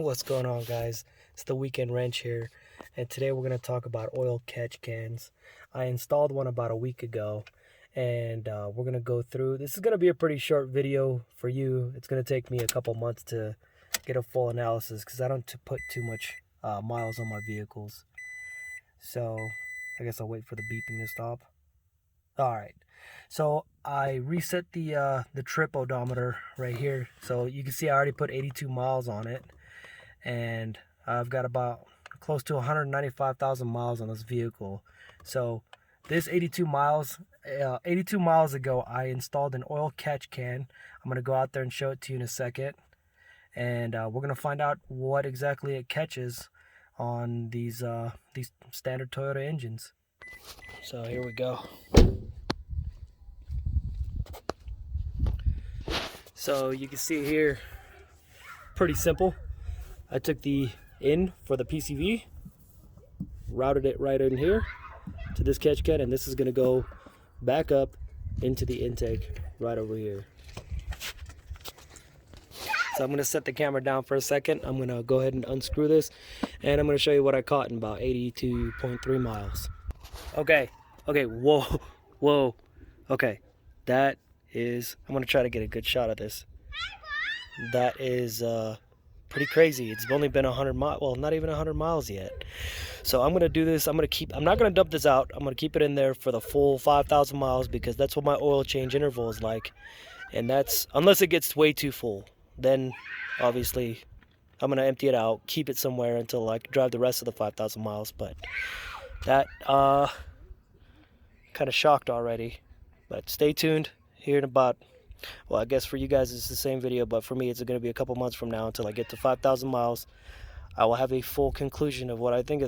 What's going on, guys? It's the Weekend Wrench here, and today we're going to talk about oil catch cans. I installed one about a week ago, and we're going to go through. This is going to be a pretty short video for you. It's going to take me a couple months to get a full analysis because I don't put too much miles on my vehicles. So I guess I'll wait for the beeping to stop. All right, so I reset the trip odometer right here. So you can see I already put 82 miles on it, and I've got about close to 195,000 miles on this vehicle. So this 82 miles ago, I installed an oil catch can. I'm gonna go out there and show it to you in a second, and we're gonna find out what exactly it catches on these standard Toyota engines. So here we go. So you can see here, pretty simple. I took the in for the PCV, routed it right in here to this catch can, and this is gonna go back up into the intake right over here. So I'm gonna set the camera down for a second. I'm gonna go ahead and unscrew this, and I'm gonna show you what I caught in about 82.3 miles. Okay, whoa. Okay, that is, I'm gonna try to get a good shot of this. That is pretty crazy. It's only been 100 miles, well, not even 100 miles yet. So I'm gonna do this. I'm not gonna dump this out. I'm gonna keep it in there for the full 5,000 miles because that's what my oil change interval is like. And that's, unless it gets way too full, then obviously I'm gonna empty it out, keep it somewhere until I can drive the rest of the 5,000 miles. But that kind of shocked already. But stay tuned here in about, well, I guess for you guys it's the same video, but for me it's going to be a couple months from now until I get to 5,000 miles. I will have a full conclusion of what I think of this.